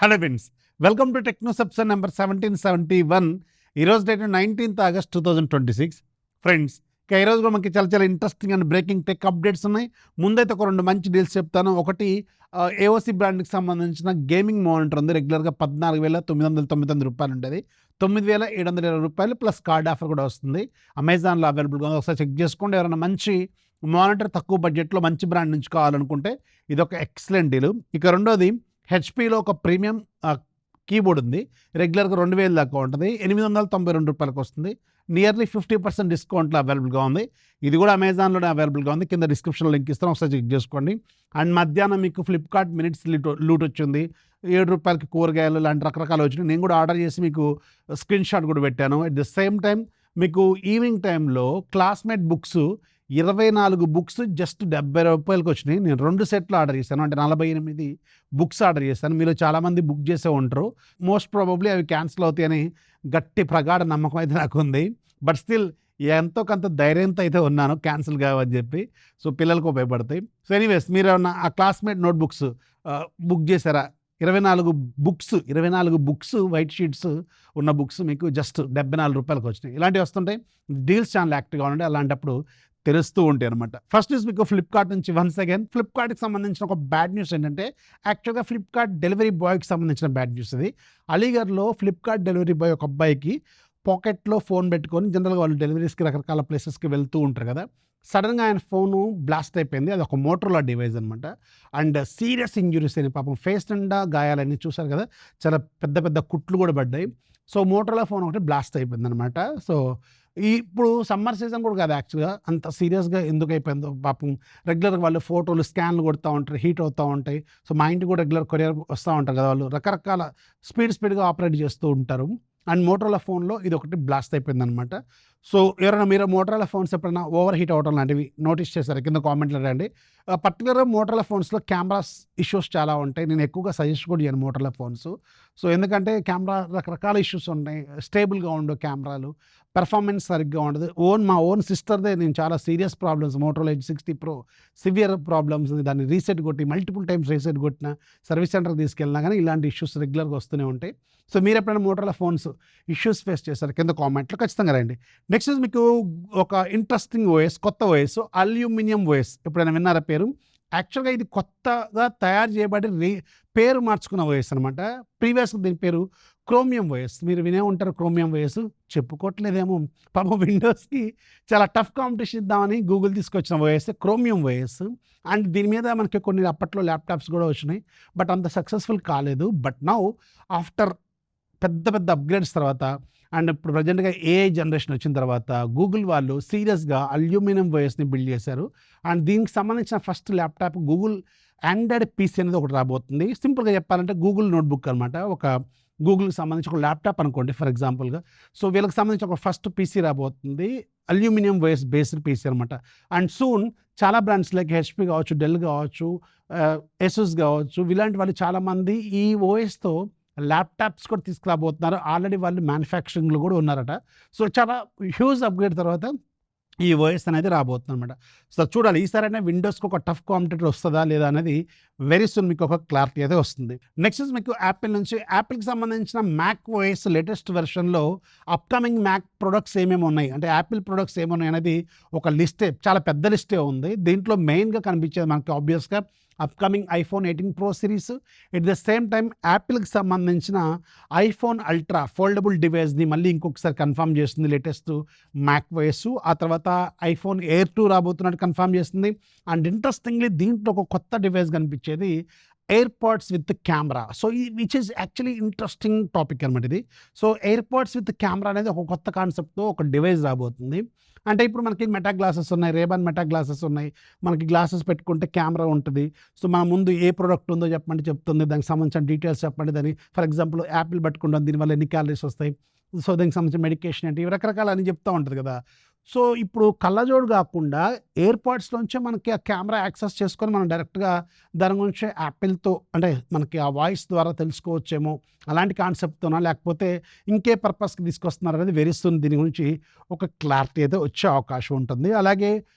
Hello friends, welcome to techno సబ్సన్ number 1771. ఈరోజు date 19th August 2026. Friends, ఇక ఈరోజు కూడా మనకి చాలా చాలా interesting and breaking tech updates ఉన్నాయి. ముందైతే ఒక రెండు మంచి డీల్స్ చెప్తాను. ఒకటి ఏఓసి బ్రాండ్కి సంబంధించిన గేమింగ్ మానిటర్ ఉంది. రెగ్యులర్గా 14,999 రూపాయలు ఉంటుంది. 9,720 రూపాయలు ప్లస్ కార్డ్ ఆఫర్ కూడా వస్తుంది. అమెజాన్లో అవైలబుల్గా ఉంది. ఒకసారి చెక్ చేసుకోండి. ఎవరైనా మంచి మానిటర్ తక్కువ బడ్జెట్లో మంచి బ్రాండ్ నుంచి కావాలనుకుంటే ఇది ఒక ఎక్సలెంట్ డీల్. ఇక రెండోది, హెచ్పిలో ఒక ప్రీమియం కీబోర్డ్ ఉంది. రెగ్యులర్గా 2,000 దాకా ఉంటుంది. 892 రూపాయలకు వస్తుంది. నియర్లీ 50% డిస్కౌంట్లో అవైలబుల్గా ఉంది. ఇది కూడా అమెజాన్లోనే అవైలబుల్గా ఉంది. కింద డిస్క్రిప్షన్లో లింక్ ఇస్తాను, ఒకసారి చెక్ చేసుకోండి. అండ్ మధ్యాహ్నం మీకు ఫ్లిప్కార్ట్ మినిట్స్ లూట్ వచ్చింది. 7 రూపాయలకి కూరగాయలు లాంటి రకరకాలు వచ్చినాయి. నేను కూడా ఆర్డర్ చేసి మీకు స్క్రీన్ షాట్ కూడా పెట్టాను. అట్ ద సేమ్ టైం మీకు ఈవినింగ్ టైంలో క్లాస్మేట్ బుక్స్ 24 బుక్స్ జస్ట్ 70 రూపాయలకి వచ్చినాయి. నేను 2 సెట్లు ఆర్డర్ చేశాను. అంటే 48 బుక్స్ ఆర్డర్ చేశాను. మీలో చాలామంది బుక్ చేసే ఉంటారు. మోస్ట్ ప్రాబబ్లీ అవి క్యాన్సిల్ అవుతాయని గట్టి ప్రగాఢ నమ్మకం అయితే నాకు ఉంది. బట్ స్టిల్ ఎంతో కొంత ధైర్యంతో అయితే ఉన్నాను, క్యాన్సిల్ కావని చెప్పి. సో పిల్లలకు ఉపయోగపడతాయి. సో ఎనీవేస్, మీరు ఏమన్నా ఆ క్లాస్మేట్ నోట్ బుక్స్ బుక్ చేశారా? 24 బుక్స్ వైట్ షీట్స్ ఉన్న బుక్స్ మీకు జస్ట్ 74 రూపాయలకు వచ్చినాయి. ఇలాంటివి వస్తుంటాయి. డీల్స్ ఛానల్ యాక్టివ్గా ఉండే అలాంటప్పుడు తెలుస్తూ ఉంటాయి అనమాట. ఫస్ట్ న్యూస్ మీకు ఫ్లిప్కార్ట్ నుంచి వన్స్ అగైన్. ఫ్లిప్కార్ట్కి సంబంధించిన ఒక బ్యాడ్ న్యూస్ ఏంటంటే, యాక్చువల్గా ఫ్లిప్కార్ట్ డెలివరీ బాయ్కి సంబంధించిన బ్యాడ్ న్యూస్ ఇది. అలీగఢ్లో ఫ్లిప్కార్ట్ డెలివరీ బాయ్ ఒక అబ్బాయికి పాకెట్లో ఫోన్ పెట్టుకొని, జనరల్గా వాళ్ళు డెలివరీస్కి రకరకాల ప్లేసెస్కి వెళ్తూ ఉంటారు కదా, సడన్గా ఆయన ఫోను బ్లాస్ట్ అయిపోయింది. అది ఒక మోటరోలా డివైస్ అనమాట. అండ్ సీరియస్ ఇంజురీస్ అయినాయి. పాపం ఫేస్ నిండా గాయాలన్నీ చూసారు కదా, చాలా పెద్ద పెద్ద కుట్లు కూడా పడ్డాయి. సో మోటరోలా ఫోన్ ఒకటి బ్లాస్ట్ అయిపోయింది అనమాట. సో ఇప్పుడు సమ్మర్ సీజన్ కూడా కాదు యాక్చువల్గా, అంత సీరియస్గా ఎందుకు అయిపోయిందో పాపం. రెగ్యులర్గా వాళ్ళు ఫోటోలు స్కాన్లు కొడుతూ ఉంటారు, హీట్ అవుతూ ఉంటాయి. సో మా ఇంటికి కూడా రెగ్యులర్ కొరియర్ వస్తూ ఉంటారు కదా, వాళ్ళు రకరకాల స్పీడ్గా ఆపరేట్ చేస్తూ ఉంటారు. అండ్ మోటరోలా ఫోన్లో ఇది ఒకటి బ్లాస్ట్ అయిపోయింది అనమాట. సో ఎవరైనా మీరు మోటరోలా ఫోన్స్ ఎప్పుడైనా ఓవర్ హీట్ అవడం లాంటివి నోటీస్ చేశారు? కింద కామెంట్లో రండి. పర్టికులర్గా మోటరోలా ఫోన్స్లో కెమెరాస్ ఇష్యూస్ చాలా ఉంటాయి. నేను ఎక్కువగా సజెస్ట్ కూడా చేయను మోటరోలా ఫోన్స్. సో ఎందుకంటే కెమెరా రకరకాల ఇష్యూస్ ఉన్నాయి, స్టేబుల్గా ఉండవు కెమెరాలు, పెర్ఫార్మెన్స్ సరిగ్గా ఉండదు. మా ఓన్ సిస్టర్దే నేను చాలా serious problems, Motorola edge 60 Pro severe problems, దాన్ని రీసెట్ కొట్టి మల్టిపుల్ టైమ్స్ రీసెట్ కొట్టిన, సర్వీస్ సెంటర్కి తీసుకెళ్ళినా కానీ ఇలాంటి ఇష్యూస్ రెగ్యులర్గా వస్తూనే ఉంటాయి. సో మీరు ఎప్పుడైనా మోటరోలా ఫోన్స్ ఇష్యూస్ ఫేస్ చేశారు? కింద కామెంట్లో ఖచ్చితంగా రండి. నెక్స్ట్ మీకు ఒక ఇంట్రెస్టింగ్ ఓఎస్, కొత్త ఓఎస్, అల్యూమినియం ఓఎస్. ఎప్పుడైనా విన్నారా పేరు? యాక్చువల్గా ఇది కొత్తగా తయారు చేయబడి పేరు మార్చుకున్న ఓఎస్ అనమాట. ప్రీవియస్గా దీని పేరు క్రోమియం ఓఎస్. మీరు వినే ఉంటారు క్రోమియం ఓఎస్. చెప్పుకోవట్లేదేమో పాపం, విండోస్కి చాలా టఫ్ కాంపిటీషన్ ఇద్దామని గూగుల్ తీసుకొచ్చిన ఓఎస్ క్రోమియం ఓఎస్. అండ్ దీని మీద మనకి కొన్ని అప్పట్లో ల్యాప్టాప్స్ కూడా వచ్చినాయి, బట్ అంత సక్సెస్ఫుల్ కాలేదు. బట్ నౌ ఆఫ్టర్ పెద్ద పెద్ద అప్గ్రేడ్స్ తర్వాత, అండ్ ఇప్పుడు ప్రజెంట్గా ఏఐ జనరేషన్ వచ్చిన తర్వాత గూగుల్ వాళ్ళు సీరియస్గా అల్యూమినియం ఓఎస్ని బిల్డ్ చేశారు. అండ్ దీనికి సంబంధించిన first laptop Google Android PC అనేది ఒకటి రాబోతుంది. సింపుల్గా చెప్పాలంటే గూగుల్ నోట్బుక్ అనమాట. ఒక గూగుల్కి సంబంధించి ఒక ల్యాప్టాప్ అనుకోండి ఫర్ ఎగ్జాంపుల్గా. సో వీళ్ళకి సంబంధించి ఒక ఫస్ట్ పీసీ రాబోతుంది, అల్యూమినియం ఓఎస్ బేస్డ్ పీసీ అనమాట. అండ్ సూన్ చాలా బ్రాండ్స్ లైక్ హెచ్పి కావచ్చు, డెల్ కావచ్చు, ఎసూస్ కావచ్చు, ఇలాంటి వాళ్ళు చాలామంది ఈ ఓఎస్తో ల్యాప్టాప్స్ కూడా తీసుకురాబోతున్నారు. ఆల్రెడీ వాళ్ళు మ్యానుఫ్యాక్చరింగ్లో కూడా ఉన్నారట. సో చాలా హ్యూజ్ అప్గ్రేడ్ తర్వాత ఈ ఓఎస్ అనేది రాబోతుంది అనమాట. సో చూడాలి, ఈసారైనా విండోస్కి ఒక టఫ్ కాంపిటేటర్ వస్తుందా లేదా అనేది వెరీ సూన్ మీకు ఒక క్లారిటీ అయితే వస్తుంది. నెక్స్ట్ మీకు యాపిల్ నుంచి. యాపిల్కి సంబంధించిన మ్యాక్ ఓఎస్ లేటెస్ట్ వెర్షన్లో అప్కమింగ్ మ్యాక్ ప్రొడక్ట్స్ ఏమేమి ఉన్నాయి, అంటే యాపిల్ ప్రొడక్ట్స్ ఏమున్నాయి అనేది ఒక లిస్టే, చాలా పెద్ద లిస్టే ఉంది. దీంట్లో మెయిన్గా కనిపించేది మనకి ఆబ్వియస్గా అప్కమింగ్ iPhone 18 Pro సిరీస్. ఎట్ ద సేమ్ టైం యాపిల్కి సంబంధించిన iPhone Ultra ఫోల్డబుల్ డివైస్ని మళ్ళీ ఇంకొకసారి కన్ఫర్మ్ చేస్తుంది లేటెస్ట్ మ్యాక్ ఓఎస్. ఆ తర్వాత iPhone Air 2 రాబోతున్నట్టు కన్ఫర్మ్ చేస్తుంది. అండ్ ఇంట్రెస్టింగ్లీ దీంట్లో ఒక కొత్త డివైస్ కనిపించేది AirPods with camera. So which is actually interesting topic అనమాట ఇది. సో ఎయిర్పాడ్స్ విత్ కెమెరా అనేది ఒక కొత్త కాన్సెప్ట్తో ఒక డివైస్ రాబోతుంది. అంటే ఇప్పుడు మనకి మెటా గ్లాసెస్ ఉన్నాయి, రేబాన్ మెటా గ్లాసెస్ ఉన్నాయి. మనకి గ్లాసెస్ పెట్టుకుంటే కెమెరా ఉంటుంది. సో మన ముందు ఏ ప్రోడక్ట్ ఉందో చెప్పండి చెప్తుంది, దానికి సంబంధించిన డీటెయిల్స్ చెప్పండి. దాన్ని ఫర్ ఎగ్జాంపుల్ యాపిల్ పట్టుకుంటాం, దీనివల్ల ఎన్ని క్యాలరీస్ వస్తాయి, సో దానికి సంబంధించిన మెడికేషన్ ఏంటి, రకరకాల అని చెప్తూ ఉంటుంది కదా. సో ఇప్పుడు కళ్ళజోడు కాకుండా ఎయిర్‌పాడ్స్ నుంచే మనకి ఆ కెమెరా యాక్సెస్ చేసుకొని మనం డైరెక్ట్‌గా దాని గురించి యాపిల్‌తో అంటే మనకి ఆ వాయిస్ ద్వారా తెలుసుకోవచ్చేమో అలాంటి కాన్సెప్ట్‌తోనా? లేకపోతే ఇంకే పర్పస్‌కి తీసుకొస్తున్నారనేది వెరీ సూన్ దీని గురించి ఒక క్లారిటీ అయితే వచ్చే అవకాశం ఉంటుంది. అలాగే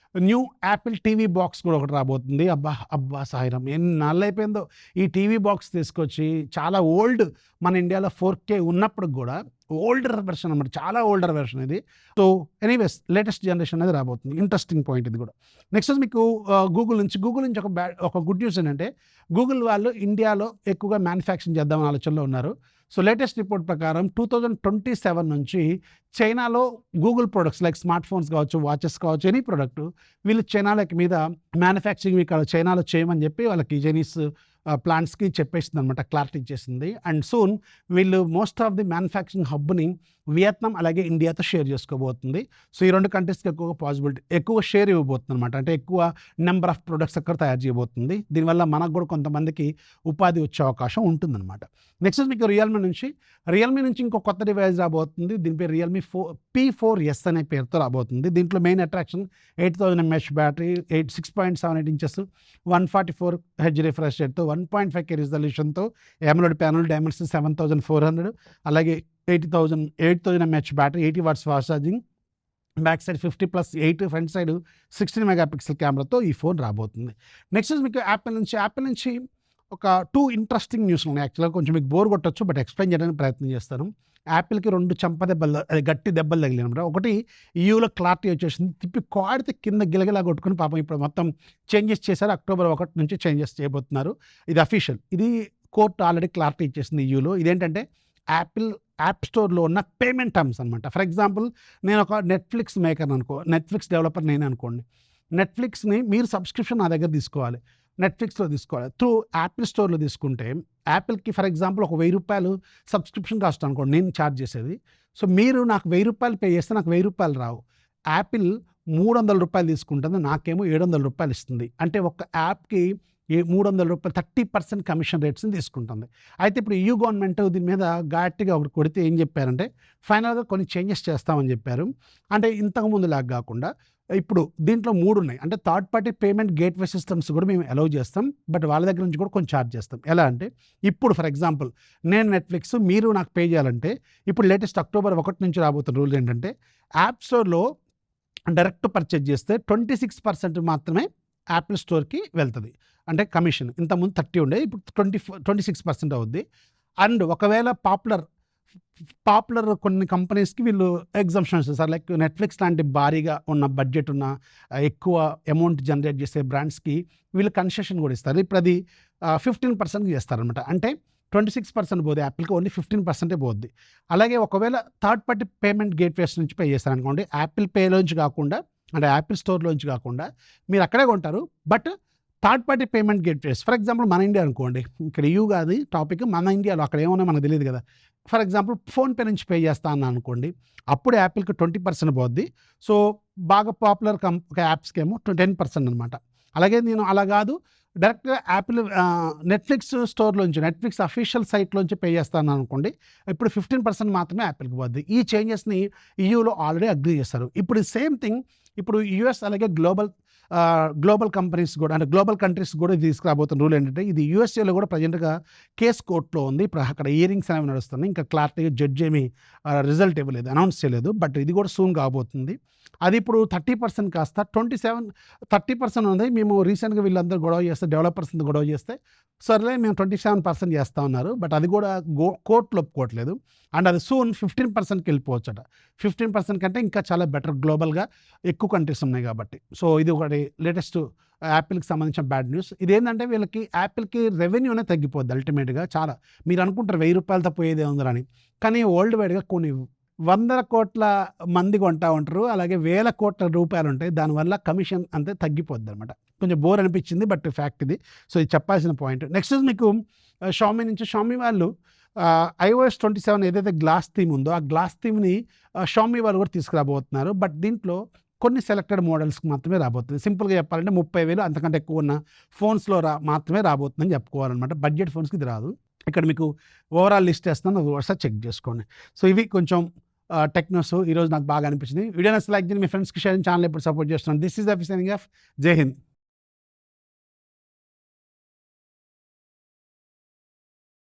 న్యూ యాపిల్ టీవీ బాక్స్ కూడా ఒకటి రాబోతుంది. అబ్బా! అబ్బా! సాయిరాం! ఎన్నాళ్ళైపోయిందో ఈ టీవీ బాక్స్ తీసుకొచ్చి చాలా ఓల్డ్ మన ఇండియాలో 4K ఉన్నప్పటికి గూడా ఓల్డర్ వెర్షన్ అన్నమాట. చాలా ఓల్డర్ వెర్షన్ ఇది. సో, ఎనీవేస్ లేటెస్ట్ జనరేషన్ అనేది రాబోతుంది. ఇంట్రెస్టింగ్ పాయింట్ ఇది గూడా. నెక్స్ట్ వచ్చి మీకు గూగుల్ నుంచి ఒక గుడ్ న్యూస్ ఏంటంటే, గూగుల్ వాళ్ళు ఇండియాలో ఎక్కువగా మ్యానుఫ్యాక్చరింగ్ చేద్దామనే ఆలోచనలో ఉన్నారు. సో, లేటెస్ట్ రిపోర్ట్ ప్రకారం 2027 నుంచి చైనాలో Google products like smart phones కావచ్చు, వాచెస్ కావచ్చు, ఎనీ ప్రొడక్ట్ వీళ్ళు చైనాలకి మీద మ్యానుఫ్యాక్చరింగ్ ఇక్కడ చైనాలో చేయమని చెప్పి వాళ్ళకి చైనీస్ ప్లాంట్స్‌కి చెప్పేసిందనమాట. క్లారిటీ ఇచ్చేసింది. అండ్ సూన్ వీళ్ళు మోస్ట్ ఆఫ్ ది మ్యానుఫ్యాక్చరింగ్ హబ్‌ని వియత్నాం అలాగే ఇండియాతో షేర్ చేసుకోబోతుంది. సో, ఈ 2 కంట్రీస్‌కి ఎక్కువ షేర్ ఇవ్వబోతుందనమాట. అంటే ఎక్కువ నెంబర్ ఆఫ్ ప్రొడక్ట్స్ అక్కడ తయారు చేయబోతుంది. దీనివల్ల మనకు కూడా కొంతమందికి ఉపాధి వచ్చే అవకాశం ఉంటుందనమాట. నెక్స్ట్ మీకు రియల్‌మీ నుంచి ఇంకో కొత్త డివైస్ రాబోతుంది. దీని పేరు రియల్‌మీ P4S అనే పేరుతో రాబోతుంది. దీంట్లో main attraction 8000 mAh battery, 6.78 inches, 144 hertz refresh రేట్‌తో, 1.5K రిజల్యూషన్‌తో, AMOLED ప్యానెల్, డైమెన్షన్ 7400, అలాగే 8000 mAh battery, 80 watts fast charging, back side 50+8, front side 16 megapixel కెమెరాతో ఈ ఫోన్ రాబోతుంది. నెక్స్ట్ మీకు యాపిల్ నుంచి ఒక 2 ఇంట్రెస్టింగ్ న్యూస్‌లు ఉన్నాయి. యాక్చువల్‌గా కొంచెం మీకు బోర్ కొట్టొచ్చు. బట్ ఎక్స్‌ప్లెయిన్ చేయడానికి ప్రయత్నం చేస్తాను. యాపిల్‌కి 2 గట్టి దెబ్బలు తగిలినమాట. ఒకటి యూలో క్లారిటీ వచ్చేసింది. తిప్పి కాడితే కింద గిలగిలా కొట్టుకొని పాపం ఇప్పుడు మొత్తం చేంజెస్ చేశారు. అక్టోబర్ 1 నుంచి చేంజెస్ చేయబోతున్నారు. ఇది అఫీషియల్. ఇది కోర్ట్ ఆల్రెడీ క్లారిటీ ఇచ్చేసింది యూలో. ఇదేంటంటే యాపిల్ యాప్ స్టోర్‌లో ఉన్న పేమెంట్ టర్మ్స్ అనమాట. ఫర్ ఎగ్జాంపుల్ నేను ఒక నెట్‌ఫ్లిక్స్ మేకర్‌ని నెట్‌ఫ్లిక్స్ డెవలపర్ నేనే అనుకోండి. నెట్‌ఫ్లిక్స్‌ని మీరు సబ్స్క్రిప్షన్ నా దగ్గర తీసుకోవాలి. నెట్‌ఫ్లిక్స్‌లో తీసుకోవాలి. త్రూ యాపిల్ స్టోర్‌లో తీసుకుంటే యాపిల్‌కి ఫర్ ఎగ్జాంపుల్ ఒక రూ. 1000 సబ్స్క్రిప్షన్ కాస్ట్ అనుకోండి నేను చార్జ్ చేసేది. సో, మీరు నాకు రూ. 1000 పే చేస్తే నాకు రూ. 1000 రావు. యాపిల్ రూ. 300 తీసుకుంటుంది. నాకేమో రూ. 700 ఇస్తుంది. అంటే ఒక యాప్‌కి ఈ రూ. 300 30% కమిషన్ రేట్స్‌ని తీసుకుంటుంది. అయితే ఇప్పుడు EU గవర్నమెంట్ దీని మీద గట్టిగా ఒకటి కొడితే ఏం చెప్పారంటే ఫైనల్‌గా కొన్ని చేంజెస్ చేస్తామని చెప్పారు. అంటే ఇంతకుముందులాగా కాకుండా ఇప్పుడు దీంట్లో 3 ఉన్నాయి. అంటే third party payment gateway systems కూడా మేము అలౌ చేస్తాం. బట్ వాళ్ళ దగ్గర నుంచి కూడా కొంచెం చార్జ్ చేస్తాం. ఎలా అంటే ఇప్పుడు ఫర్ ఎగ్జాంపుల్ నేను నెట్‌ఫ్లిక్స్ మీరు నాకు పే చేయాలంటే ఇప్పుడు లేటెస్ట్ అక్టోబర్ 1 నుంచి రాబోతున్న రూల్ ఏంటంటే యాప్ స్టోర్‌లో డైరెక్ట్ పర్చేజ్ చేస్తే 26% మాత్రమే యాపిల్ స్టోర్‌కి వెళ్తది. అంటే కమిషన్. ఇంతకుముందు 30 ఉండేది. ఇప్పుడు 26% అవుద్ది. అండ్ ఒకవేళ పాపులర్ కొన్ని కంపెనీస్‌కి వీళ్ళు ఎగ్జంప్షన్స్ ఇస్తారు. లైక్ నెట్‌ఫ్లిక్స్ లాంటి భారీగా ఉన్న బడ్జెట్ ఉన్న ఎక్కువ అమౌంట్ జనరేట్ చేసే బ్రాండ్స్‌కి వీళ్ళు కన్సెషన్ కూడా ఇస్తారు. ఇప్పుడు అది 15% చేస్తారనమాట. అంటే 26% పోదు యాపిల్‌కి, ఓన్లీ 15% పోద్ది. అలాగే ఒకవేళ థర్డ్ పార్టీ పేమెంట్ గేట్‌వేస్ నుంచి పే చేస్తారనుకోండి, యాపిల్ పేలోంచి కాకుండా అంటే యాపిల్ స్టోర్‌లోంచి కాకుండా మీరు అక్కడే కొంటారు. But third party payment gateways for example మన ఇండియా అనుకోండి. ఇక్కడ EU కాదు టాపిక్. మన ఇండియాలో అక్కడ ఏమున్నాయో మనకు తెలీదు కదా! ఫర్ ఎగ్జాంపుల్ ఫోన్‌పే నుంచి పే చేస్తా అన్నా అనుకోండి. అప్పుడు యాపిల్‌కి 20% పోద్ది. సో, బాగా పాపులర్ యాప్స్‌కేమో 10% అనమాట. అలాగే నేను అలా కాదు డైరెక్ట్‌గా యాపిల్ నెట్‌ఫ్లిక్స్ స్టోర్‌లోంచి నెట్‌ఫ్లిక్స్ అఫీషియల్ సైట్‌లోంచి పే చేస్తాను అనుకోండి. ఇప్పుడు 15% మాత్రమే యాపిల్‌కి పోద్ది. ఈ చేంజెస్‌ని EUలో ఆల్రెడీ అగ్రీ చేస్తారు. ఇప్పుడు సేమ్ థింగ్ ఇప్పుడు యూఎస్ అలాగే గ్లోబల్ కంపెనీస్ కూడా అంటే గ్లోబల్ కంట్రీస్ కూడా ఇది తీసుకురాబోతున్న రూల్ ఏంటంటే ఇది యూఎస్ఏలో కూడా ప్రజెంట్‌గా కేస్ కోర్ట్‌లో ఉంది. ఇప్పుడు అక్కడ హియరింగ్స్ అనేవి నడుస్తున్నాయి. ఇంకా క్లారిటీగా జడ్జ్ ఏమి రిజల్ట్ ఇవ్వలేదు. అనౌన్స్ చేయలేదు. బట్ ఇది కూడా సూన్ కాబోతుంది. అది ఇప్పుడు 30% కాస్త 30% ఉంది. మేము రీసెంట్‌గా వీళ్ళందరూ గొడవ చేస్తే డెవలపర్స్ గొడవ చేస్తే సర్లే మేము 27% చేస్తా ఉన్నారు. బట్ అది కూడా కోర్టులో ఒప్పుకోవట్లేదు. అండ్ అది సూన్ 15%కి వెళ్ళిపోవచ్చట. 15% కంటే ఇంకా చాలా బెటర్ గ్లోబల్‌గా ఎక్కువ కంట్రీస్ ఉన్నాయి కాబట్టి. సో, ఇది ఒకటి లేటెస్ట్ యాపిల్‌కి సంబంధించిన బ్యాడ్ న్యూస్. ఇదేంటంటే వీళ్ళకి యాపిల్‌కి రెవెన్యూ అనేది తగ్గిపోద్ది అల్టిమేట్‌గా చాలా. మీరు అనుకుంటారు రూ. 1000తో పోయేదేముందిరా అని. కానీ వరల్డ్ వైడ్‌గా కొన్ని వందల కోట్ల మంది కొంటా ఉంటారు. అలాగే వేల కోట్ల రూపాయలుంటాయి. దానివల్ల కమిషన్ అంతే తగ్గిపోద్దనమాట. కొంచెం బోర్ అనిపించింది. బట్ ఫ్యాక్ట్ ఇది. సో, ఇది చెప్పాల్సిన పాయింట్. నెక్స్ట్ మీకు షామీ వాళ్ళు iOS 27 ఏదైతే గ్లాస్ థీమ్ ఉందో ఆ గ్లాస్ థీమ్‌ని షామీ వాళ్ళు కూడా తీసుకురాబోతున్నారు. బట్ దీంట్లో కొన్ని సెలెక్టెడ్ మోడల్స్‌కి మాత్రమే రాబోతుంది. సింపుల్‌గా చెప్పాలంటే 30,000 అంతకంటే ఎక్కువ ఉన్న ఫోన్స్‌లో మాత్రమే రాబోతుందని చెప్పుకోవాలనమాట. బడ్జెట్ ఫోన్స్‌కి ఇది రాదు. ఇక్కడ మీకు ఓవరాల్ లిస్ట్ వేస్తున్నాను. అది ఒకసారి చెక్ చేసుకోండి. సో, ఇవి కొంచెం టెక్ న్యూస్ ఈరోజు నాకు బాగా అనిపించింది. వీడియో నచ్చితే లైక్ చేయండి, మీ ఫ్రెండ్స్కి షేర్ చేయండి, ఛానల్ ఎప్పుడు సపోర్ట్ చేస్తున్నాను. This is Afi signing off. జై హింద్.